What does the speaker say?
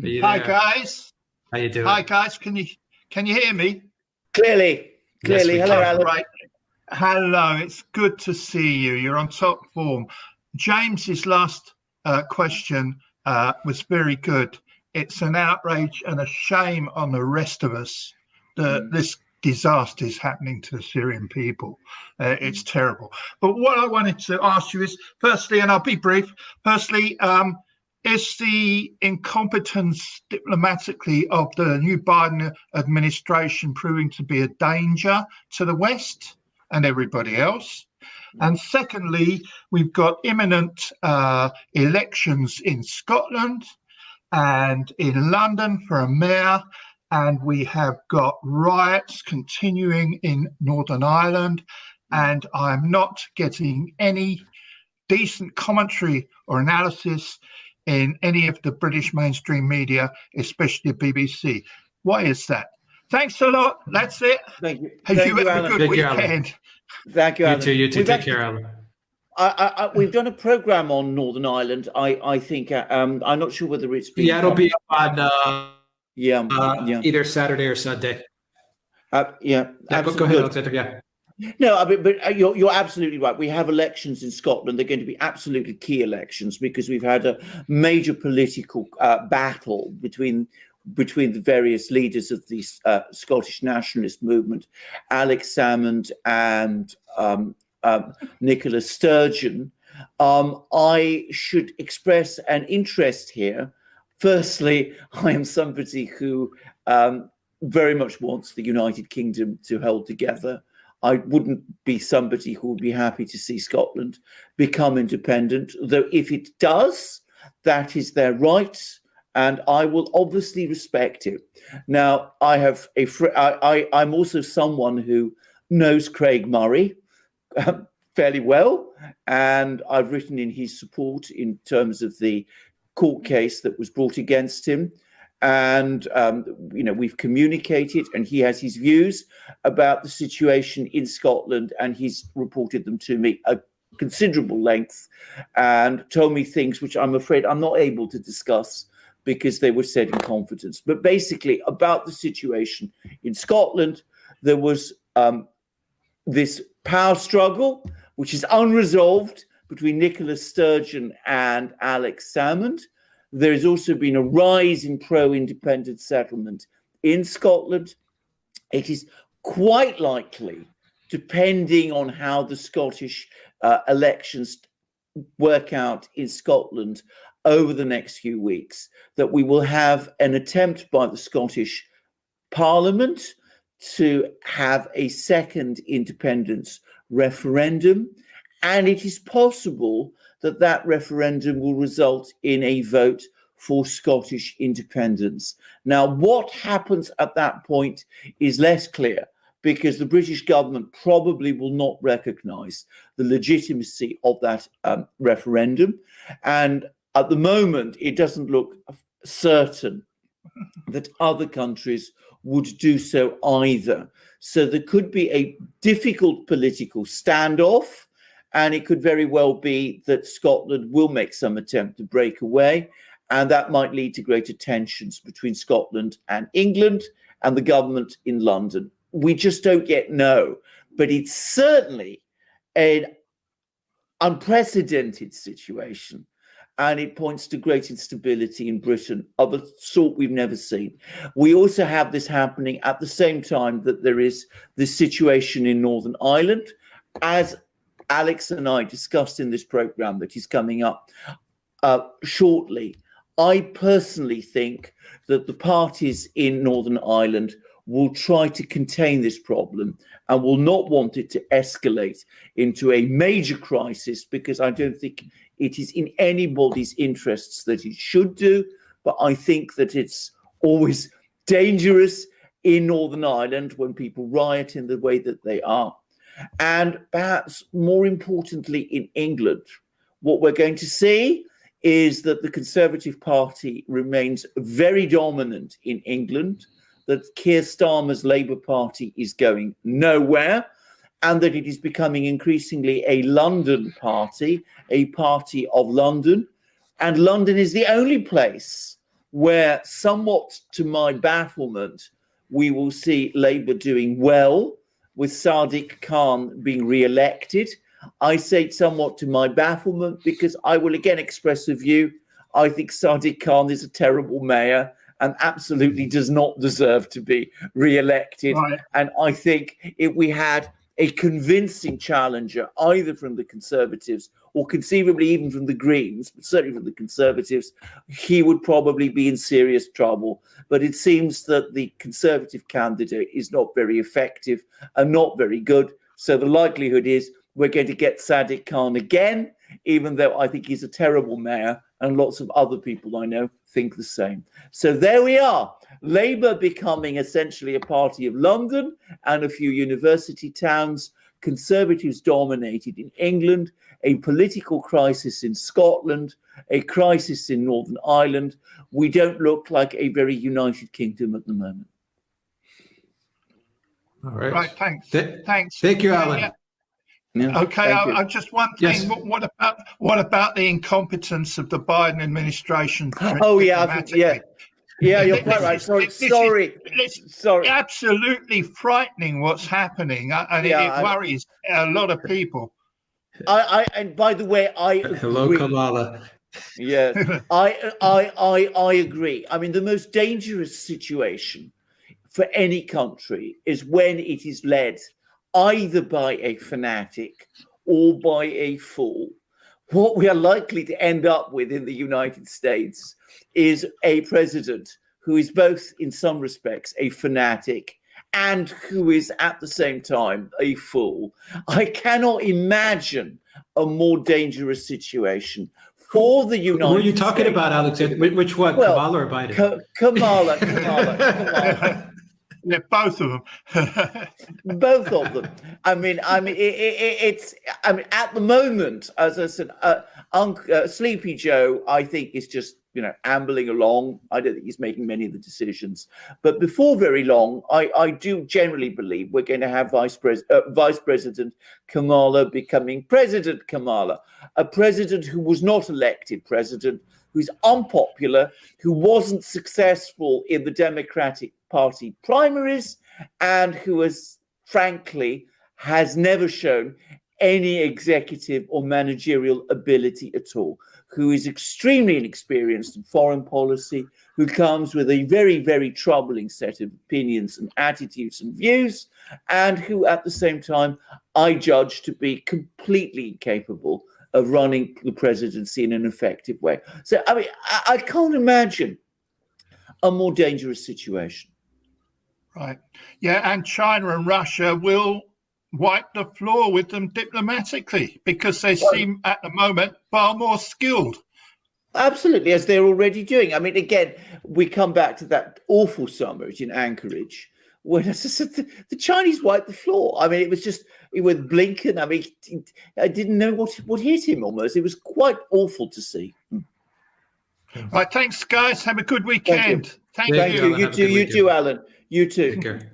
Are you Hi there? guys. How you doing? Hi guys. Can you hear me? Clearly. Yes, we Hello, can. Alan. Right. Hello. It's good to see you. You're on top form. James's last question was very good. It's an outrage and a shame on the rest of us that this disaster is happening to the Syrian people. It's terrible. But what I wanted to ask you is, firstly, and I'll be brief. Firstly, is the incompetence diplomatically of the new Biden administration proving to be a danger to the West and everybody else? And secondly, we've got imminent elections in Scotland and in London for a mayor, and we have got riots continuing in Northern Ireland, and I'm not getting any decent commentary or analysis in any of the British mainstream media, especially the BBC. Why is that? Thanks a lot. That's it. Thank you. Have Thank you you, have Alan. a good Thank you, Alan. weekend. Thank you, Alan. You too. We've Take actually- care, Alan. We've done a program on Northern Ireland. I think I'm not sure whether it's been. Yeah, it'll be on Yeah. either Saturday or Sunday. Yeah. Yeah, go Absolutely ahead, good. Alexander. Yeah. No, I mean, but you're absolutely right. We have elections in Scotland. They're going to be absolutely key elections because we've had a major political battle between the various leaders of the Scottish nationalist movement, Alex Salmond and Nicola Sturgeon. I should express an interest here. Firstly, I am somebody who very much wants the United Kingdom to hold together. I wouldn't be somebody who would be happy to see Scotland become independent, though if it does, that is their right, and I will obviously respect it. Now, I'm also someone who knows Craig Murray fairly well, and I've written in his support in terms of the court case that was brought against him. And, we've communicated, and he has his views about the situation in Scotland, and he's reported them to me at considerable length and told me things which I'm afraid I'm not able to discuss because they were said in confidence. But basically, about the situation in Scotland, there was this power struggle, which is unresolved between Nicola Sturgeon and Alex Salmond. There has also been a rise in pro-independent settlement in Scotland. It is quite likely, depending on how the Scottish elections work out in Scotland over the next few weeks, that we will have an attempt by the Scottish Parliament to have a second independence referendum. And it is possible that that referendum will result in a vote for Scottish independence. Now, what happens at that point is less clear because the British government probably will not recognise the legitimacy of that referendum. And at the moment, it doesn't look certain that other countries would do so either. So there could be a difficult political standoff, and it could very well be that Scotland will make some attempt to break away, and that might lead to greater tensions between Scotland and England and the government in London. We just don't yet know, but it's certainly an unprecedented situation, and it points to great instability in Britain of a sort we've never seen. We also have this happening at the same time that there is this situation in Northern Ireland, as Alex and I discussed in this program that is coming up shortly. I personally think that the parties in Northern Ireland will try to contain this problem and will not want it to escalate into a major crisis, because I don't think it is in anybody's interests that it should do. But I think that it's always dangerous in Northern Ireland when people riot in the way that they are. And perhaps more importantly, in England, what we're going to see is that the Conservative Party remains very dominant in England, that Keir Starmer's Labour Party is going nowhere, and that it is becoming increasingly a London party, a party of London. And London is the only place where, somewhat to my bafflement, we will see Labour doing well with Sadiq Khan being re-elected. I say somewhat to my bafflement because I will again express a view. I think Sadiq Khan is a terrible mayor and absolutely does not deserve to be re-elected. Right. And I think if we had a convincing challenger, either from the Conservatives or conceivably even from the Greens, but certainly from the Conservatives, he would probably be in serious trouble. But it seems that the Conservative candidate is not very effective and not very good. So the likelihood is we're going to get Sadiq Khan again, even though I think he's a terrible mayor, and lots of other people I know think the same. So there we are. Labour becoming essentially a party of London and a few university towns, Conservatives dominated in England, a political crisis in Scotland, a crisis in Northern Ireland. We don't look like a very united kingdom at the moment. All right. Right. Thanks. Thanks. Thank you, Alan. Yeah. Yeah, Okay, I just one thing. Yes. What about the incompetence of the Biden administration? Oh yeah, yeah, you're quite right. Sorry. It's absolutely frightening what's happening, and it worries a lot of people. And by the way, Hello, agree. Kamala. Yes, I agree. I mean, the most dangerous situation for any country is when it is led either by a fanatic or by a fool. What we are likely to end up with in the United States is a president who is both, in some respects, a fanatic and who is at the same time a fool. I cannot imagine a more dangerous situation for the United States. What are you talking about, Alex? Which one, Well, Kamala or Biden? Kamala. Yeah, both of them. Both of them. I mean, it's at the moment, as I said, Sleepy Joe, I think, is just ambling along. I don't think he's making many of the decisions. But before very long, I do generally believe we're going to have Vice President Kamala becoming President Kamala, a president who was not elected president, who's unpopular, who wasn't successful in the Democratic Party primaries, and who has never shown any executive or managerial ability at all, who is extremely inexperienced in foreign policy, who comes with a very, very troubling set of opinions and attitudes and views, and who at the same time I judge to be completely incapable of running the presidency in an effective way. So, I mean, I can't imagine a more dangerous situation. Right. Yeah, and China and Russia will wipe the floor with them diplomatically because they seem at the moment far more skilled. Absolutely, as they're already doing. I mean, again, we come back to that awful summit in Anchorage when, as I said, the Chinese wiped the floor. I mean, it was just with Blinken. I mean, I didn't know what hit him almost. It was quite awful to see. Right, thanks, guys. Have a good weekend. Thank you. You too, Alan. You too. Take care.